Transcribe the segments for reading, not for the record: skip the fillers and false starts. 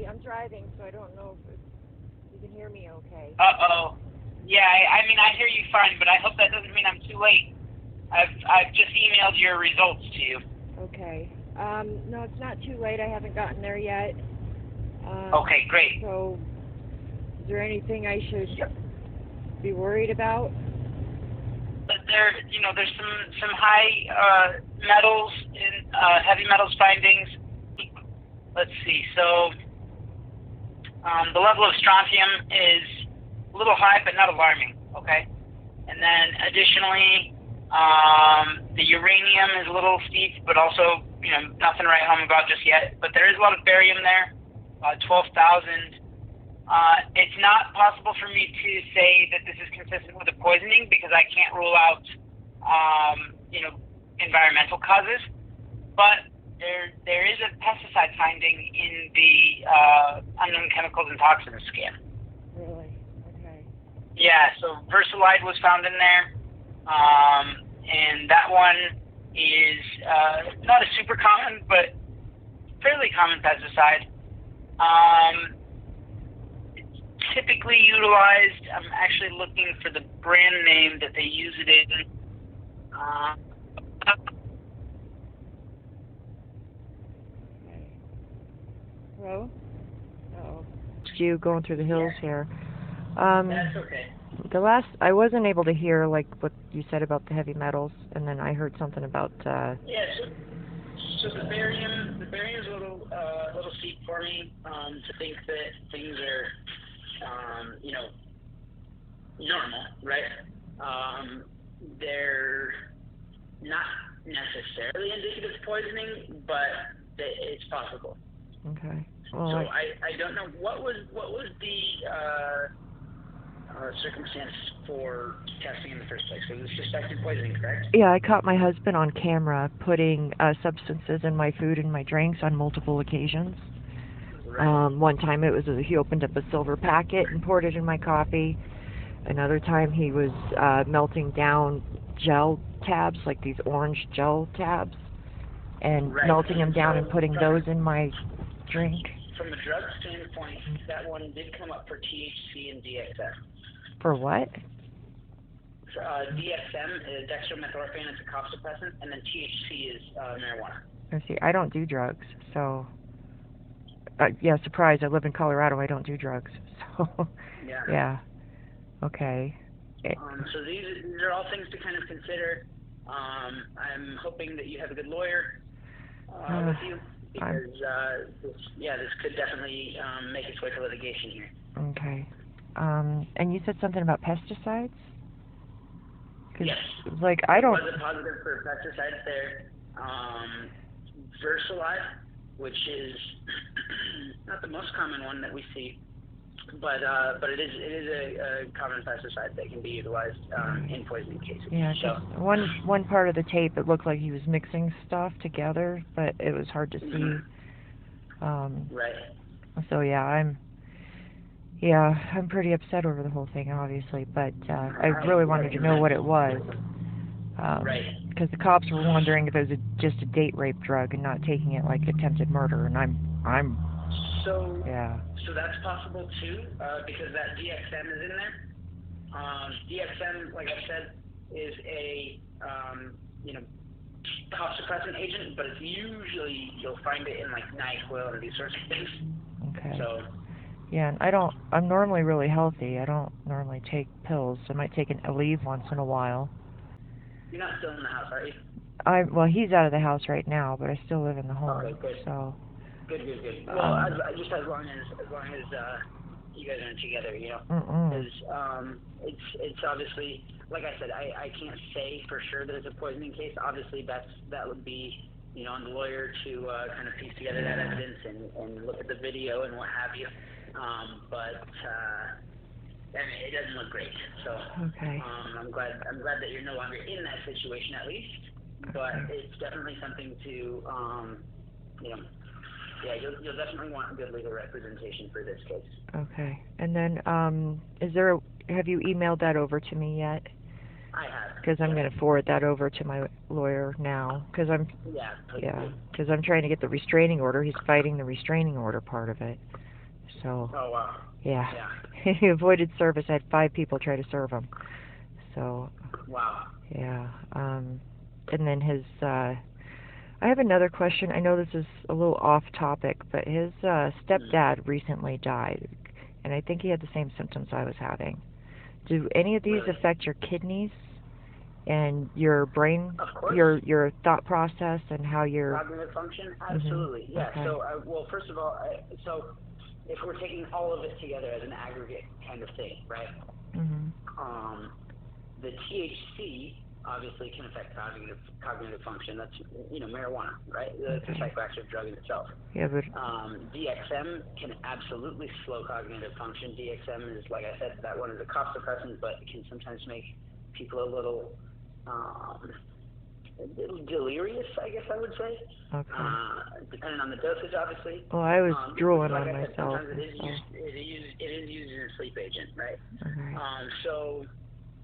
I'm driving, so I don't know if you can hear me okay. Uh-oh. Yeah, I mean, I hear you fine, but I hope that doesn't mean I'm too late. I've just emailed your results to you. Okay. No, it's not too late. I haven't gotten there yet. Okay, great. So, is there anything I should be worried about? There's some high metals in heavy metals findings. Let's see. So, the level of strontium is a little high, but not alarming. Okay. And then additionally, the uranium is a little steep, but also, nothing to write home about just yet. But there is a lot of barium there, 12,000. It's not possible for me to say that this is consistent with the poisoning because I can't rule out, environmental causes. But there is a pesticide finding in the unknown chemicals and toxins scan. Really? Okay. Yeah, so Versalide was found in there, and that one is not a super common, but fairly common pesticide. It's typically utilized. I'm actually looking for the brand name that they use it in. Hello? Uh-oh. You going through the hills here. That's okay. I wasn't able to hear like what you said about the heavy metals, and then I heard something about. Yeah. So the barium's a little steep for me to think that things are, normal, right? They're not necessarily indicative of poisoning, but it's possible. Okay. Well, so I don't know what was the circumstance for testing in the first place. Was it suspected poisoning, correct? Yeah, I caught my husband on camera putting substances in my food and my drinks on multiple occasions. Right. One time he opened up a silver packet and poured it in my coffee. Another time he was melting down gel tabs, like these orange gel tabs, and melting them down and putting those in my drink. From a drug standpoint, that one did come up for THC and DXM. For what? DXM is dextromethorphan, it's a cough suppressant, and then THC is marijuana. I see. I don't do drugs, so yeah. Surprise! I live in Colorado. I don't do drugs, so yeah. Okay. So these are all things to kind of consider. I'm hoping that you have a good lawyer with you. Because this could definitely make its way to litigation here. Okay. And you said something about pesticides? Yes. Like I don't. Was it positive for pesticides there? Versalide, which is not the most common one that we see, but it is a common pesticide that can be utilized in poisoning cases. Yeah, just one part of the tape, it looked like he was mixing stuff together, but it was hard to see. Right. So I'm pretty upset over the whole thing, obviously, but I really wanted to know what it was. Right. Because the cops were wondering if it was just a date rape drug and not taking it like attempted murder, and I'm. So yeah. So that's possible too, because that DXM is in there. DXM, like I said, is a cough suppressant agent, but it's usually you'll find it in like NyQuil and these sorts of things. Okay. So. Yeah, and I'm normally really healthy. I don't normally take pills. I might take an Aleve once in a while. You're not still in the house, are you? Well, he's out of the house right now, but I still live in the home. Okay, good. So. Good. Well, just as long as you guys aren't together, because it's obviously, like I said, I can't say for sure that it's a poisoning case. Obviously, that would be on the lawyer to kind of piece together that evidence and look at the video and what have you. But I mean, it doesn't look great. So okay. I'm glad that you're no longer in that situation at least. But it's definitely something to Yeah, you'll definitely want good legal representation for this case. Okay. And then, have you emailed that over to me yet? I have. Because I'm going to forward that over to my lawyer now. Because I'm trying to get the restraining order. He's fighting the restraining order part of it. So, Oh, wow. yeah. Yeah. He avoided service. I had 5 people try to serve him. So, Wow. yeah. And then his, I have another question. I know this is a little off topic, but his stepdad recently died, and I think he had the same symptoms I was having. Do any of these Really? affect your kidneys and your brain, Of course. your thought process, and how you're... Cognitive function? Absolutely. Mm-hmm. Yeah. Okay. So, well, first of all, so if we're taking all of it together as an aggregate kind of thing, right? Mm-hmm. The THC obviously can affect cognitive function. That's, marijuana, right? It's a psychoactive drug in itself. Yeah, but... DXM can absolutely slow cognitive function. DXM is, like I said, that one is a cough suppressant, but it can sometimes make people a little delirious, I guess I would say. Okay. Depending on the dosage, obviously. Well, I was drooling like on I said, myself. Sometimes it is used as a sleep agent, right? Okay. So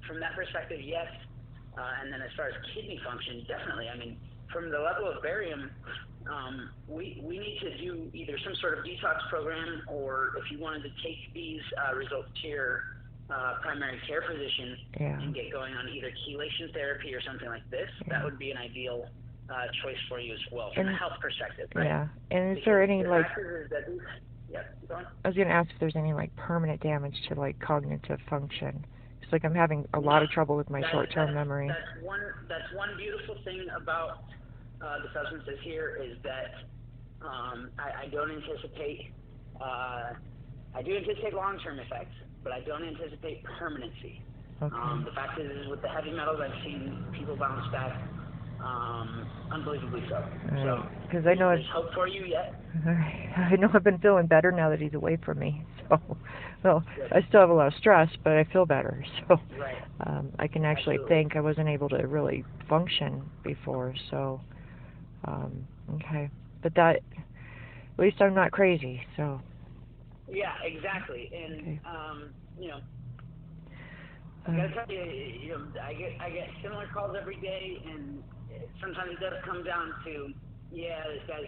from that perspective, yes. And then as far as kidney function, definitely. I mean, from the level of barium, we need to do either some sort of detox program, or if you wanted to take these results to your primary care physician and get going on either chelation therapy or something like this, that would be an ideal choice for you as well from a health perspective, right? Yeah. And is there any go on. I was going to ask if there's any permanent damage to cognitive function. It's like I'm having a lot of trouble with my short-term memory. That's one beautiful thing about the substances here is that I don't anticipate I do anticipate long-term effects, but I don't anticipate permanency. Okay. The fact is, with the heavy metals, I've seen people bounce back unbelievably so. So, because I know there's hope for you yet. I know I've been feeling better now that he's away from me. So, well, I still have a lot of stress, but I feel better. So, I can actually think. I wasn't able to really function before. So, okay, but that, at least I'm not crazy. So. Yeah, exactly, and I gotta tell you, I get similar calls every day, and sometimes it does come down to, this guy's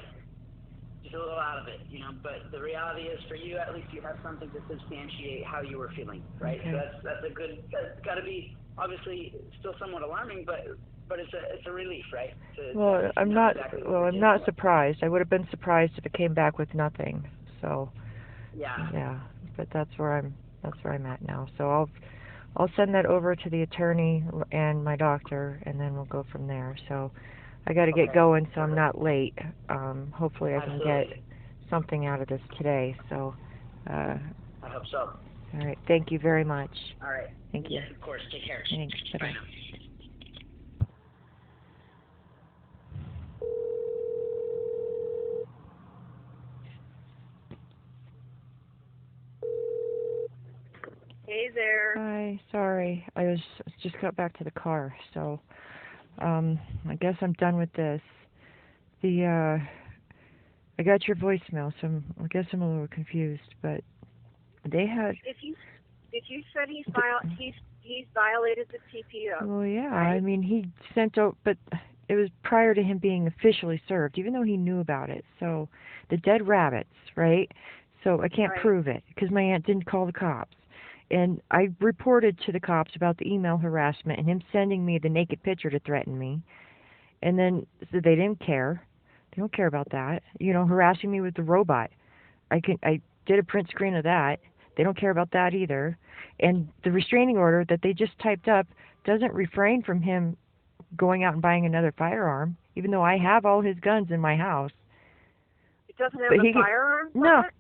just a little out of it, But the reality is, for you, at least you have something to substantiate how you were feeling, right? Okay. So that's a good. That's got to be obviously still somewhat alarming, but it's a relief, right? Well, I'm not. Well, I'm not surprised. I would have been surprised if it came back with nothing. So. Yeah, but that's where I'm at now. So I'll send that over to the attorney and my doctor, and then we'll go from there. So I got to get going, so I'm not late. Hopefully I can get something out of this today. So I hope so. All right. Thank you very much. All right. Thank you. Yes, of course. Take care. Thanks. Bye-bye. Hey there. Hi. Sorry. I just got back to the car, so I guess I'm done with this. I got your voicemail, so I guess I'm a little confused, but they had... If you said he's violated the TPO. Well, yeah. Right? I mean, he sent out, but it was prior to him being officially served, even though he knew about it. So the dead rabbits, right? So I can't prove it because my aunt didn't call the cops. And I reported to the cops about the email harassment and him sending me the naked picture to threaten me. And then so they didn't care. They don't care about that. Harassing me with the robot. I did a print screen of that. They don't care about that either. And the restraining order that they just typed up doesn't refrain from him going out and buying another firearm, even though I have all his guns in my house. It doesn't have a firearm?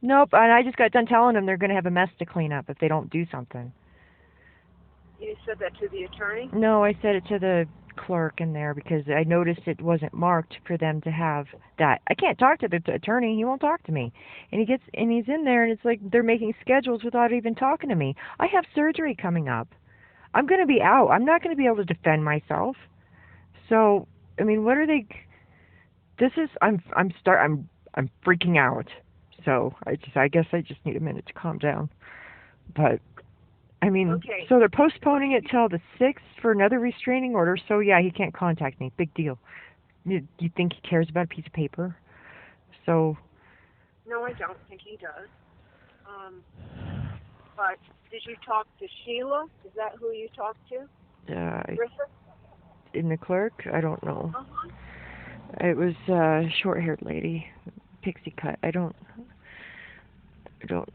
Nope. And I just got done telling them they're going to have a mess to clean up if they don't do something. You said that to the attorney? No, I said it to the clerk in there because I noticed it wasn't marked for them to have that. I can't talk to the attorney. He won't talk to me. And he's in there, and it's like they're making schedules without even talking to me. I have surgery coming up. I'm going to be out. I'm not going to be able to defend myself. So, I mean, what are they? This is I'm freaking out. So I guess I just need a minute to calm down. But I mean, so they're postponing it till the 6th for another restraining order. So yeah, he can't contact me. Big deal. You think he cares about a piece of paper? So. No, I don't think he does. But did you talk to Sheila? Is that who you talked to? Griffith? In the clerk? I don't know. Uh-huh. It was a short-haired lady, pixie cut. I don't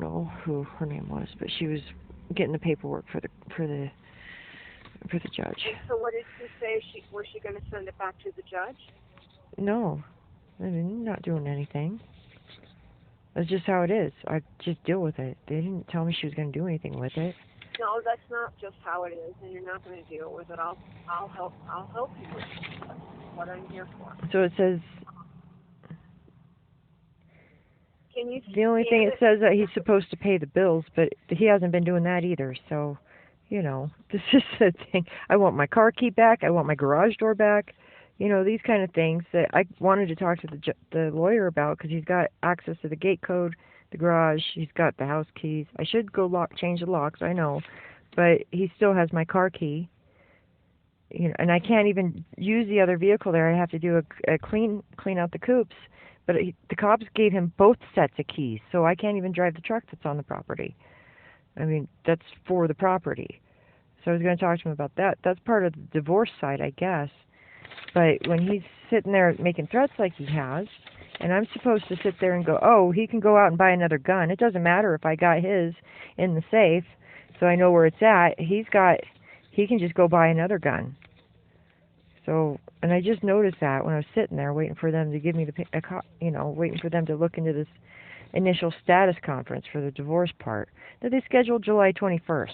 know who her name was, but she was getting the paperwork for the judge. And so what did she say? Was she going to send it back to the judge? No, I mean, not doing anything. That's just how it is. I just deal with it. They didn't tell me she was going to do anything with it. No, that's not just how it is, and you're not going to deal with it. I'll help you with it. That's what I'm here for. So it says. Can you? The only thing it says that he's supposed to pay the bills, but he hasn't been doing that either. So, you know, this is the thing. I want my car key back. I want my garage door back. You know, these kind of things that I wanted to talk to the lawyer about because he's got access to the gate code, the garage. He's got the house keys. I should go change the locks. I know, but he still has my car key. You know, and I can't even use the other vehicle there. I have to do a clean out the coops. But the cops gave him both sets of keys, so I can't even drive the truck that's on the property. I mean, that's for the property. So I was going to talk to him about that. That's part of the divorce side, I guess. But when he's sitting there making threats like he has, and I'm supposed to sit there and go, oh, he can go out and buy another gun. It doesn't matter if I got his in the safe, so I know where it's at. He can just go buy another gun. So, and I just noticed that when I was sitting there waiting for them to give me waiting for them to look into this initial status conference for the divorce part, that they scheduled July 21st.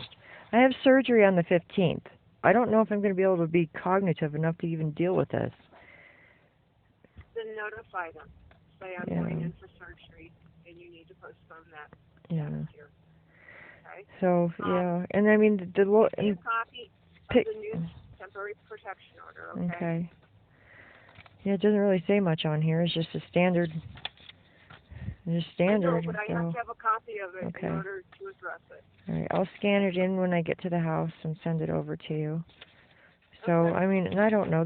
I have surgery on the 15th. I don't know if I'm going to be able to be cognitive enough to even deal with this. Then notify them. Say I'm going in for surgery, and you need to postpone that. Yeah. Year. Okay. So and I mean the copy of the new temporary protection order. Okay. Yeah, it doesn't really say much on here. It's just a standard. Just standard. I know, but I have to have a copy of it in order to address it. All right, I'll scan it in when I get to the house and send it over to you. So I mean, and I don't know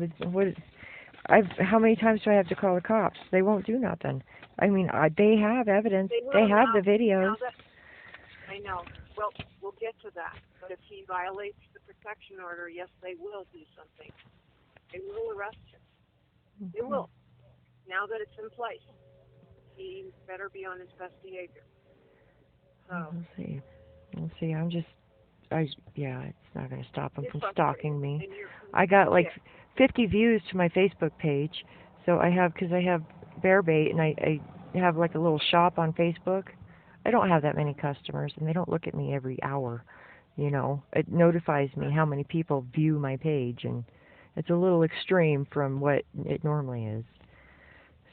how many times do I have to call the cops? They won't do nothing. I mean, they have evidence. They have the videos. I know. Well, we'll get to that. But if he violates the protection order, yes, they will do something. They will arrest him. They will. Now that it's in place, he better be on his best behavior. So. We'll see. It's not going to stop him from stalking me. I got like 50 views to my Facebook page. So because I have bear bait and I have like a little shop on Facebook. I don't have that many customers, and they don't look at me every hour. You know, it notifies me how many people view my page, and it's a little extreme from what it normally is.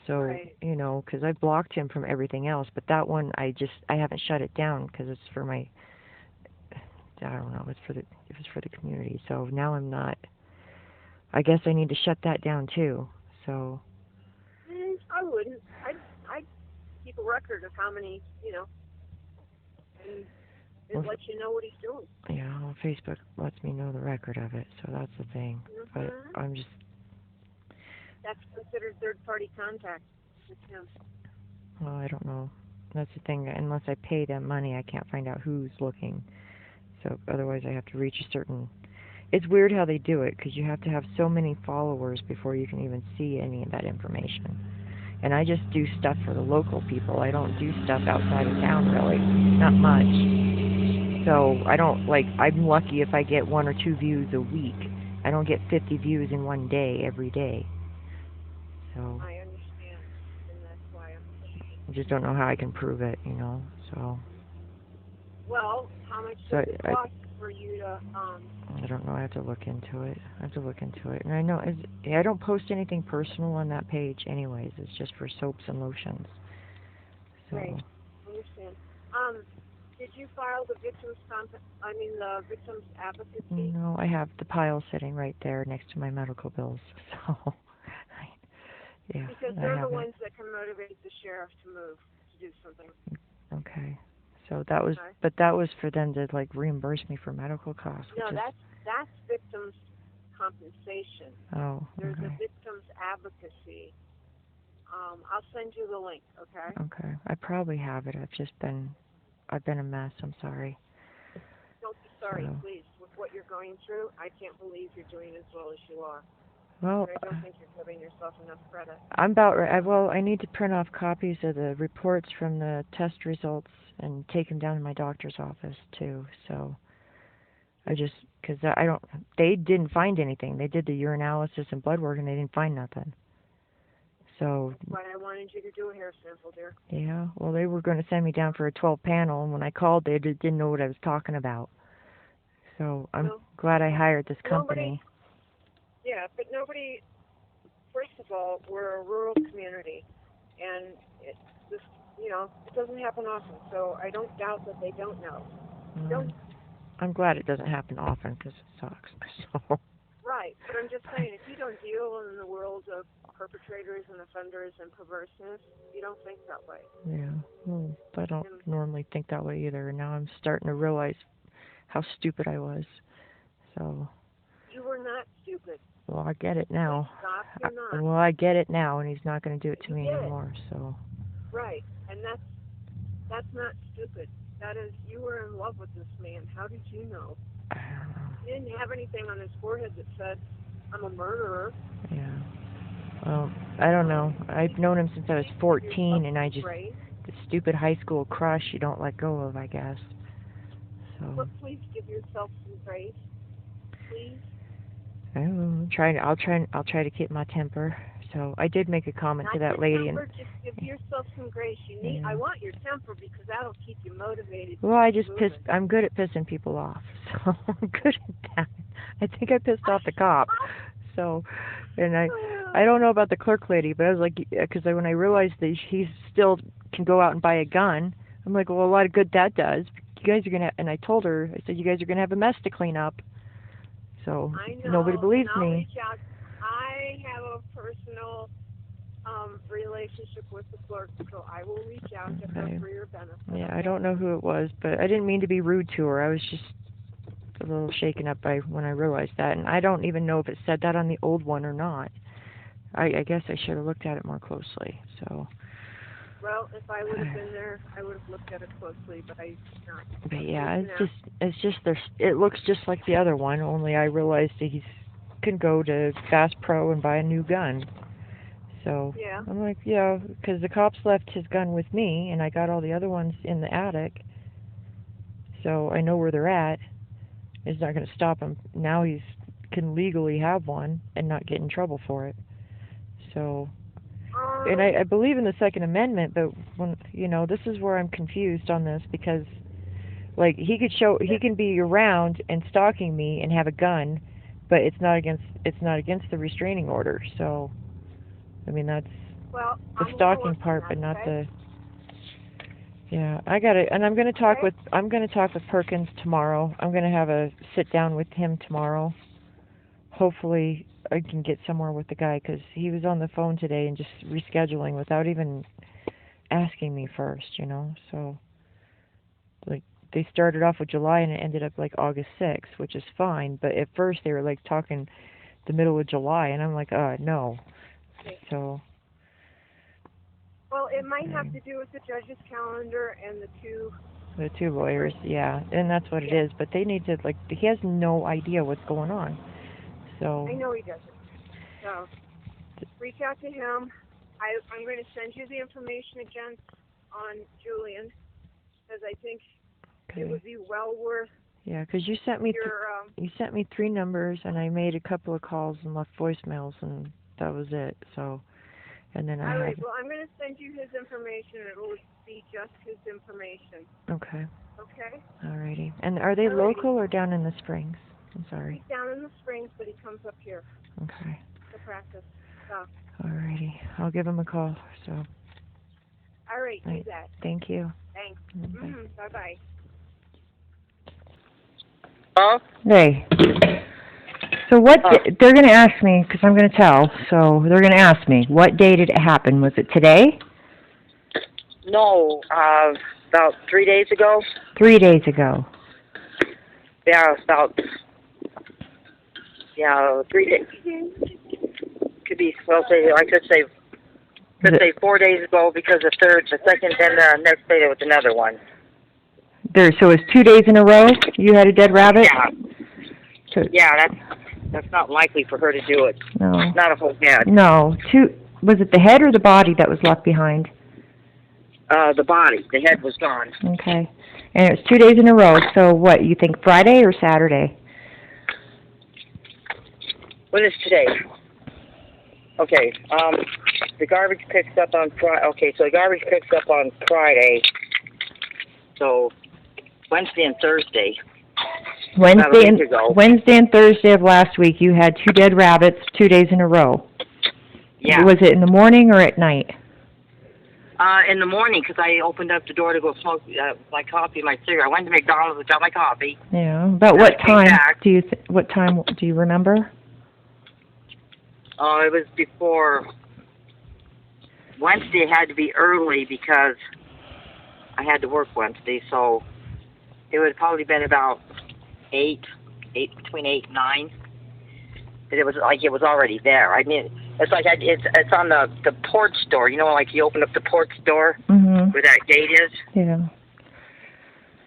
So, you know, because I blocked him from everything else, but that one I haven't shut it down because it's for my, I don't know, it was for the community. So now I'm not. I guess I need to shut that down too. So. I wouldn't. I'd keep a record of how many, and it lets you know what he's doing. Yeah, well, Facebook lets me know the record of it, so that's the thing. But I'm just. That's considered third-party contact with him. Well, I don't know. That's the thing. Unless I pay them money, I can't find out who's looking. So otherwise, I have to reach a certain. It's weird how they do it because you have to have so many followers before you can even see any of that information. And I just do stuff for the local people. I don't do stuff outside of town, really. Not much. So I don't, I'm lucky if I get 1 or 2 views a week. I don't get 50 views in one day, every day. So I understand. And that's why I just don't know how I can prove it, so. Well, how much does it cost for you to, I don't know. I have to look into it. And I know, I don't post anything personal on that page anyways. It's just for soaps and lotions. So. Right. I understand. Did you file the victim's advocacy? No, I have the pile sitting right there next to my medical bills. So, yeah. Because they're the ones that can motivate the sheriff to move, to do something. Okay. So that was, but that was for them to reimburse me for medical costs. No, that's victims' compensation. Oh, There's a victims' advocacy. I'll send you the link, okay? Okay. I probably have it. I've just been I've been a mess. I'm sorry. Don't be sorry, So, please. With what you're going through, I can't believe you're doing as well as you are. well, I don't think you're giving yourself enough credit. I'm about right. Well, I need to print off copies of the reports from the test results and take them down to my doctor's office too. So I just, because I don't, they didn't find anything. They did the urinalysis and blood work and they didn't find nothing. So That's why I wanted you to do a hair sample, dear. yeah, well, they were going to send me down for a 12 panel, and when I called, they didn't know what I was talking about. So I'm glad I hired this company. Yeah, but nobody. First of all, we're a rural community, and it doesn't happen often. So I don't doubt that they don't know. I'm glad it doesn't happen often because it sucks. So. Right, but I'm just saying, if you don't deal in the world of perpetrators and offenders and perverseness, you don't think that way. Yeah, well, I don't normally think that way either. And now I'm starting to realize how stupid I was. So. You were not stupid. Well, I get it now. Stop, you're not. Well, I get it now, and he's not going to do it to me anymore. So. Right, and that's not stupid. That is, you were in love with this man. How did you know? I don't know. He didn't have anything on his forehead that said, "I'm a murderer." Yeah. Well, I don't know. I've known him since I was 14, and I just, the stupid high school crush you don't let go of, I guess. So. But please give yourself some grace. Please. I'll try to keep my temper. So I did make a comment to that lady. Temper, just give yourself some grace. You need. I want your temper because that'll keep you motivated. Well, I'm good at pissing people off. So I'm good at that. I think I pissed off the cop. So, and I don't know about the clerk lady, but I was like, because when I realized that he still can go out and buy a gun, I'm like, well, a lot of good that does. You guys are gonna. And I told her, I said, you guys are gonna have a mess to clean up. So nobody believes me. I have a personal relationship with the clerk, so I will reach out to her for your benefit. Yeah, I don't know who it was, but I didn't mean to be rude to her. I was just a little shaken up by when I realized that, and I don't even know if it said that on the old one or not. I guess I should have looked at it more closely. So. Well, if I would have been there, I would have looked at it closely, but I did not. But yeah, it's just it looks just like the other one, only I realized that he can go to Bass Pro and buy a new gun. So yeah. I'm like, yeah, because the cops left his gun with me, and I got all the other ones in the attic. So I know where they're at. It's not going to stop him. Now he can legally have one and not get in trouble for it. So. And I believe in the Second Amendment, but when this is where I'm confused on this because, like, he can be around and stalking me and have a gun, but it's not against the restraining order. So, I mean that's the stalking part, but not the. Yeah, I got it, and I'm going to talk with Perkins tomorrow. I'm going to have a sit down with him tomorrow. Hopefully I can get somewhere with the guy because he was on the phone today and just rescheduling without even asking me first, So, like, they started off with July and it ended up like August 6th, which is fine. But at first they were like talking the middle of July, and I'm like, no. So. Well, it might have to do with the judge's calendar and the two lawyers, yeah, and that's what it is. But they need to he has no idea what's going on. So. I know he doesn't. So, reach out to him. I'm going to send you the information again on Julian, because I think it would be well worth. Yeah, because you sent me you sent me 3 numbers, and I made a couple of calls and left voicemails, and that was it. So, and then All right. Well, I'm going to send you his information. It will be just his information. Okay. Okay. All righty. And are they local or down in the Springs? I'm sorry. He's down in the Springs, but he comes up here. Okay. To practice. So. Alrighty. I'll give him a call. So. All right. Do that. Thank you. Thanks. Bye-bye. Hello? Hey. So what? They're going to ask me because I'm going to tell. So they're going to ask me what day did it happen? Was it today? No. About 3 days ago. 3 days ago. Yeah, about. Yeah, 3 days. Could be. Well, I could say 4 days ago because the second, then the next day there was another one. So it's 2 days in a row you had a dead rabbit? Yeah. Yeah, that's not likely for her to do it. No. Not a whole head. No. Was it the head or the body that was left behind? The body. The head was gone. Okay. And it was 2 days in a row. So what, you think Friday or Saturday? What is today? Okay. The garbage picks up on Friday. Okay, so the garbage picks up on Friday. So Wednesday and Thursday. Wednesday and Thursday of last week, you had 2 dead rabbits 2 days in a row. Yeah. Was it in the morning or at night? In the morning, because I opened up the door to go smoke my coffee, my cigarette. I went to McDonald's and got my coffee. Yeah. About what time? What time do you remember? Oh, it was before Wednesday. It had to be early because I had to work Wednesday, so it would have probably been about 8, between 8 and 9. It was like it was already there. I mean, it's like it's on the porch door. You know, like you open up the porch door where that gate is. Yeah.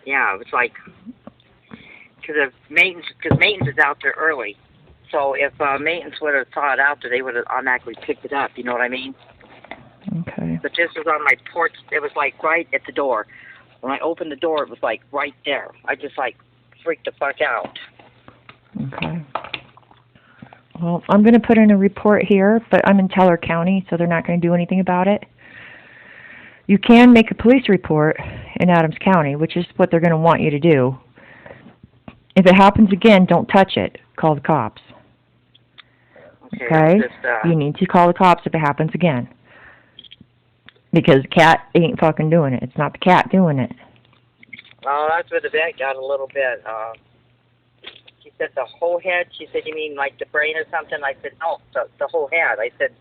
Yeah, it was like because maintenance is out there early. So if maintenance would have saw it out there, they would have automatically picked it up. You know what I mean? Okay. But this was on my porch. It was like right at the door. When I opened the door, it was like right there. I just like freaked the fuck out. Okay. Well, I'm going to put in a report here, but I'm in Teller County, so they're not going to do anything about it. You can make a police report in Adams County, which is what they're going to want you to do. If it happens again, don't touch it. Call the cops. Okay? You need to call the cops if it happens again. Because the cat ain't fucking doing it. It's not the cat doing it. Oh, that's where the vet got a little bit. She said the whole head. She said, you mean like the brain or something? I said, no, the whole head. I said...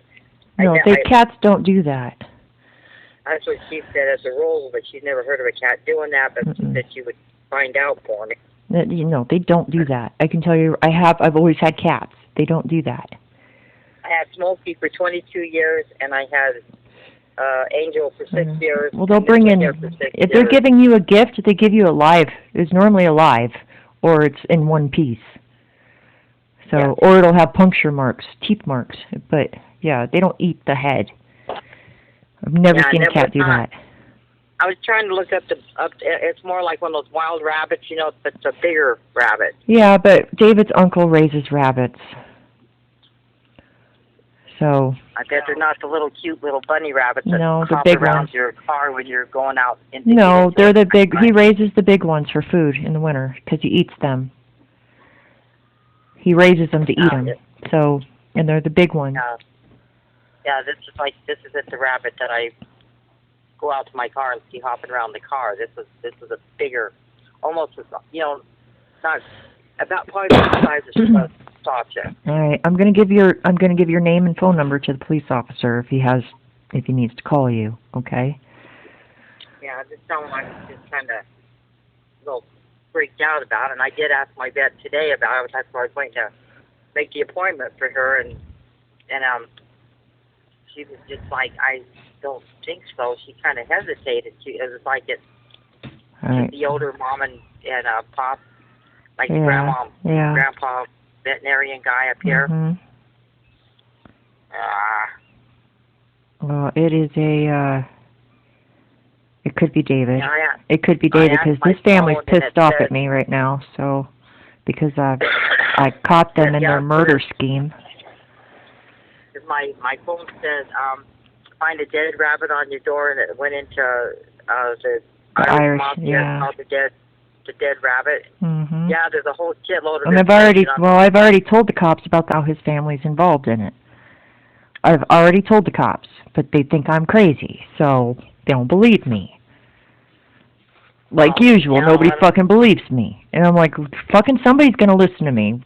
No, cats don't do that. That's what she said as a rule, but she'd never heard of a cat doing that, but she said she would find out for me. You know, they don't do that. I can tell you, I've always had cats. They don't do that. I had Smokey for 22 years, and I had Angel for 6 years. Well, they'll bring in, if they're giving you a gift, they give you a live. It's normally alive, or it's in one piece. So, yeah. Or it'll have puncture marks, teeth marks. But, yeah, they don't eat the head. I've never seen a cat do that. I was trying to look up it's more like one of those wild rabbits, you know, but it's a bigger rabbit. Yeah, but David's uncle raises rabbits. So. I bet they're not the little cute little bunny rabbits that hop around ones. Your car when you're going out. No, they're the big, he raises the big ones for food in the winter because he eats them. He raises them to eat them. So, and they're the big ones. Yeah, this is the rabbit that I go out to my car and see hopping around the car. This was a bigger, almost, you know, not about probably the size of Sasha. All right, I'm gonna give your name and phone number to the police officer if he needs to call you. Okay. Yeah, I just don't want to just kind of a little freaked out about it. And I did ask my vet today about it. That's why I was going to make the appointment for her, and she was just like, I don't think so. She kind of hesitated. It was like she's the older mom and pop, like the grandpa veterinarian guy up here. Well, it is it could be David. It could be David because this family's pissed off at me right now. So, because I caught them in their murder scheme. My phone says find a dead rabbit on your door, and it went into the Irish mafia called the dead rabbit. Yeah, there's a whole shitload of. And I've already told the cops about how his family's involved in it. I've already told the cops, but they think I'm crazy, so they don't believe me. Like usual, nobody fucking believes me. And I'm like, fucking somebody's gonna listen to me.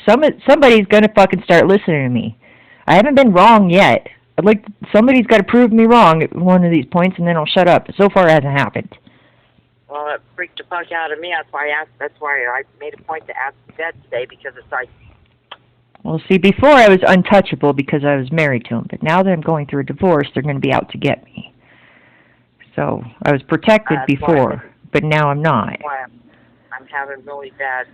Somebody's gonna fucking start listening to me. I haven't been wrong yet. Somebody's got to prove me wrong at one of these points, and then I'll shut up. So far, it hasn't happened. Well, it freaked the fuck out of me. That's why I made a point to ask the vet today, because it's like. Well, see, before I was untouchable because I was married to him, but now that I'm going through a divorce, they're going to be out to get me. So I was protected before, but now I'm not. Why I'm having really bad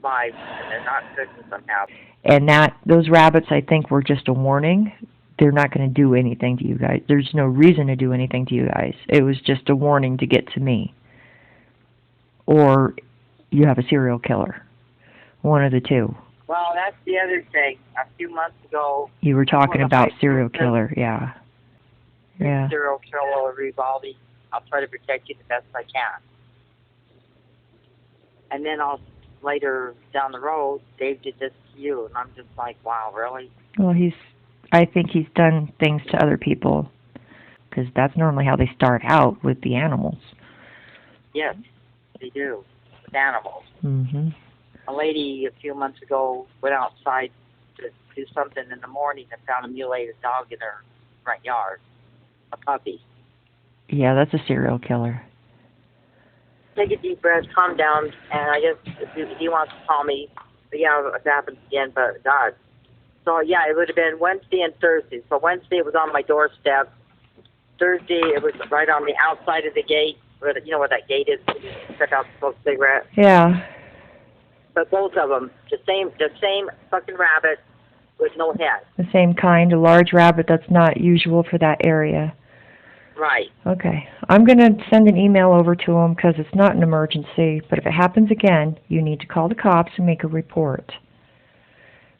vibes, and they're not good somehow. And those rabbits, I think, were just a warning. They're not going to do anything to you guys. There's no reason to do anything to you guys. It was just a warning to get to me. Or you have a serial killer. One of the two. Well, that's the other thing. A few months ago, you were talking about serial killer, yeah. Yeah. Serial killer revolving. I'll try to protect you the best I can. And then later down the road, Dave did this to you, and I'm just like, wow, really? Well, I think he's done things to other people, because that's normally how they start out with the animals. Yes, they do, with animals. Mm-hmm. A lady a few months ago went outside to do something in the morning and found a mutilated dog in her front yard, a puppy. Yeah, that's a serial killer. Take a deep breath, calm down, and I guess if he wants to call me, but yeah, it happens again, but God. So yeah, it would have been Wednesday and Thursday. So Wednesday it was on my doorstep. Thursday it was right on the outside of the gate, you know where that gate is, step out to smoke a cigarette. Yeah. But both of them, the same fucking rabbit with no head. The same kind, a large rabbit that's not usual for that area. Right. Okay. I'm going to send an email over to him because it's not an emergency, but if it happens again, you need to call the cops and make a report.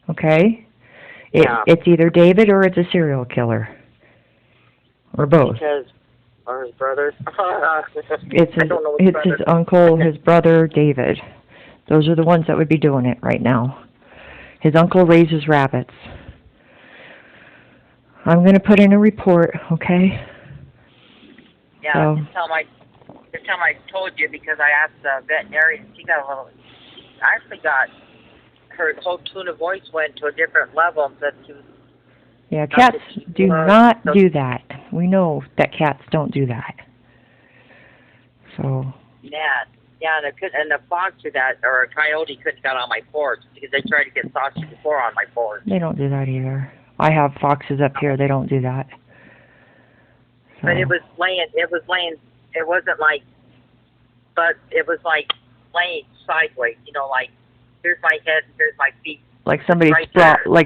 Okay? Yeah. It's either David or it's a serial killer. Or both. Or his brother. It's his uncle, his brother, David. Those are the ones that would be doing it right now. His uncle raises rabbits. I'm going to put in a report, okay? Yeah, so. This time I told you because I asked the veterinarian. She got a little. I actually got her whole tone of voice went to a different level. That she was. Yeah, cats do not do that. We know that cats don't do that. So. Yeah, and a fox or a coyote couldn't get on my porch because they tried to get sausage before on my porch. They don't do that either. I have foxes up here. They don't do that. So. But it was laying. It wasn't like, but it was like laying sideways. You know, like here's my head, and here's my feet. Like somebody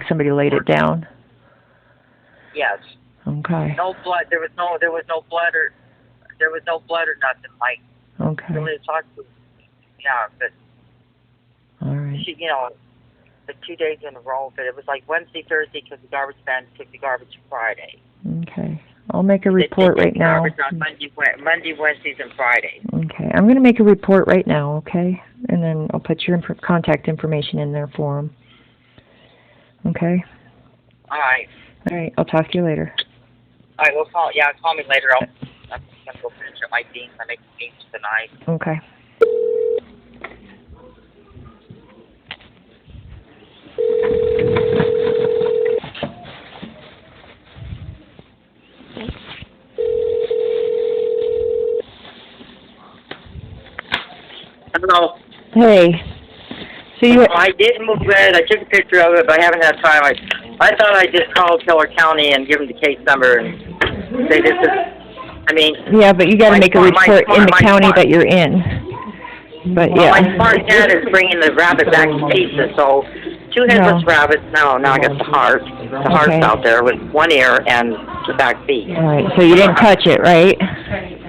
somebody laid it down. Yes. Okay. No blood. There was no blood or nothing. Like. Okay. Really talked to. Yeah, but. All right. She, the 2 days in a row, but it was like Wednesday, Thursday, because the garbage man took the garbage Friday. Okay. I'll make a report right now. On Monday, Wednesdays, and Fridays. Okay. I'm going to make a report right now, okay? And then I'll put your contact information in there for him. Okay? All right. All right. I'll talk to you later. All right. Call me later. I'm going to go finish up my beans. I make beans tonight. Okay. Hello. Hey. So I did move it. I took a picture of it, but I haven't had time. I thought I'd just call Keller County and give them the case number and say this is. Yeah, but you got to make a report in the county that you're in. But yeah. My smart dad is bringing the rabbit back to pieces, so 2 headless rabbits. Now I got the heart. The heart's out there with 1 ear and the back feet. All right. So you didn't touch it, right?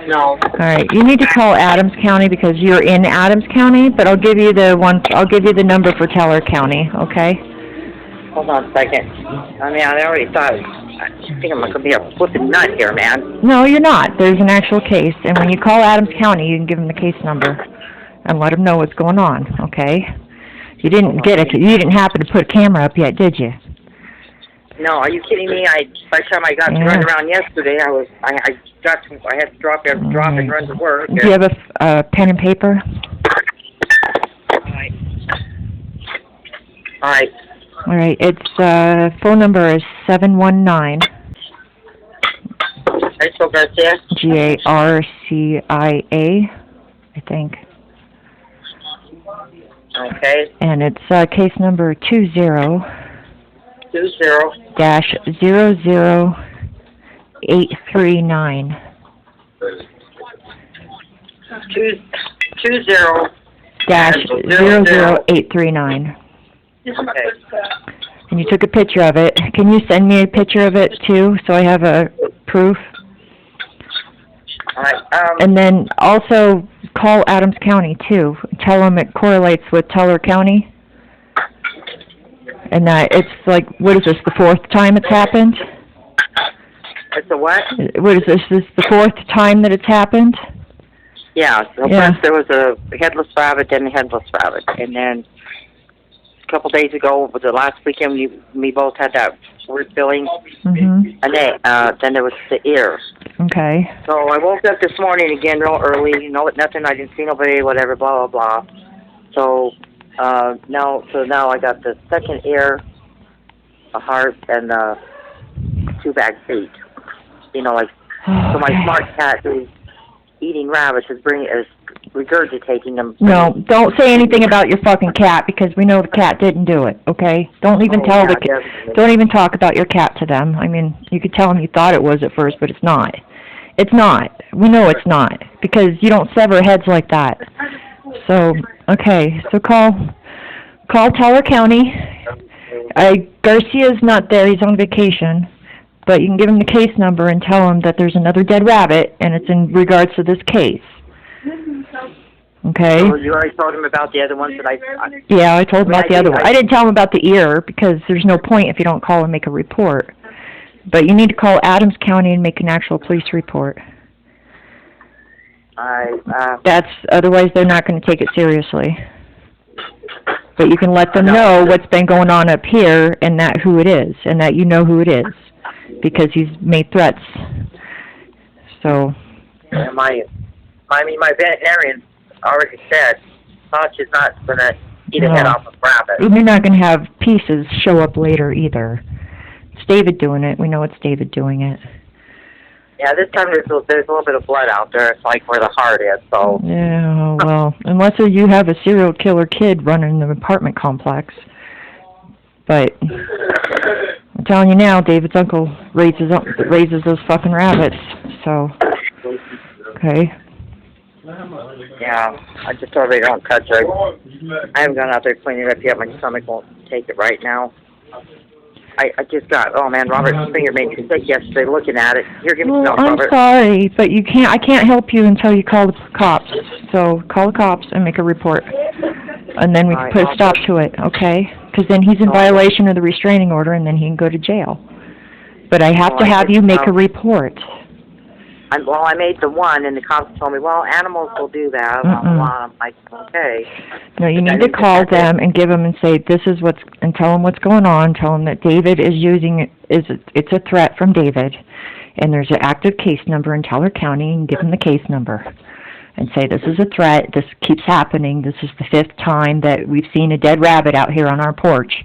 No. All right. You need to call Adams County because you're in Adams County, but I'll give you the number for Teller County, okay? Hold on a second. I already thought. I think I'm going to be a flipping nut here, man. No, you're not. There's an actual case, and when you call Adams County, you can give them the case number and let them know what's going on, okay? You didn't happen to put a camera up yet, did you? No, are you kidding me? By the time I got to run around yesterday, I had to drop and run to work. Do you have a pen and paper? All right. All right. Its phone number is 719. Garcia? Garcia, I think. Okay. And it's case number 20-00839. 20-00839. Okay. And you took a picture of it. Can you send me a picture of it too, so I have a proof? All right. And then also call Adams County too. Tell them it correlates with Teller County. And that it's like, what is this, the fourth time it's happened? It's a what? What is this? This the fourth time that it's happened? Yeah. So Yeah. first there was a headless rabbit, then a headless rabbit, and then a couple days ago, was the last weekend, we both had that weird feeling, Mhm. and then there was the ear. Okay. So I woke up this morning again real early. Nothing. I didn't see nobody. Whatever. Blah blah blah. So now I got the second ear, a heart, and 2 back feet. So my smart cat who's eating rabbits is regurgitating them. No, don't say anything about your fucking cat because we know the cat didn't do it. Okay? Don't even tell the cat. Don't even talk about your cat to them. I mean, you could tell them you thought it was at first, but it's not. It's not. We know it's not because you don't sever heads like that. So, okay. So call Teller County. Garcia's not there. He's on vacation. But you can give him the case number and tell him that there's another dead rabbit, and it's in regards to this case. Okay? So you already told him about the other ones that I Yeah, I told him about the other one. I didn't tell him about the ear because there's no point if you don't call and make a report. But you need to call Adams County and make an actual police report. Otherwise they're not going to take it seriously. But you can let them know what's been going on up here and that who it is, and that you know who it is, because he's made threats. So. My veterinarian already said Hutch is not going to eat a head off a rabbit. You're not going to have pieces show up later either. It's David doing it. We know it's David doing it. Yeah, this time there's a little bit of blood out there. It's like where the heart is, so. Yeah, well, unless you have a serial killer kid running the apartment complex. But I'm telling you now, David's uncle raises those fucking rabbits, so. Okay. Yeah, I just told her they don't touch it. I haven't gone out there cleaning it up yet. My stomach won't take it right now. I just got, oh man, Robert's finger made me sick yesterday looking at it. Here, give me some, Robert. I'm sorry, but I can't help you until you call the cops. So call the cops and make a report. And then we can put a stop to it, okay? Because then he's in violation of the restraining order and then he can go to jail. But I have to have you make a report. I made the one, and the cops told me, well, animals will do that. I'm like, okay. No, you need to call them and give them and say, and tell them what's going on. Tell them that David is it's a threat from David, and there's an active case number in Teller County, and give them the case number. And say, this is a threat, this keeps happening, this is the 5th time that we've seen a dead rabbit out here on our porch.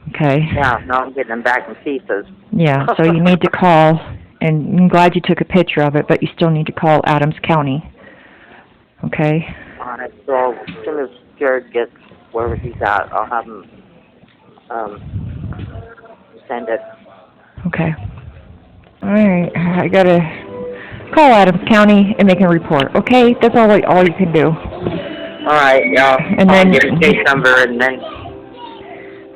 Okay? Yeah, no, I'm getting them back in pieces. Yeah, so you need to call. And I'm glad you took a picture of it, but you still need to call Adams County. Okay? All right, so as soon as Jared gets wherever he's at, I'll have him send it. Okay. All right, I gotta call Adams County and make a report, okay? That's all you can do. All right, yeah. And then give him case number and then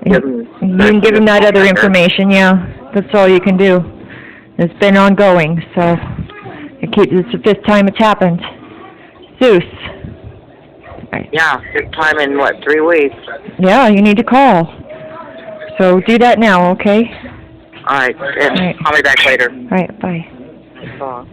you can give him that other information, yeah. That's all you can do. It's been ongoing, so it's the 5th time it's happened. Zeus. Right. Yeah, 5th time in, 3 weeks? Yeah, you need to call. So do that now, okay? All right. Call me back later. All right, bye. Bye.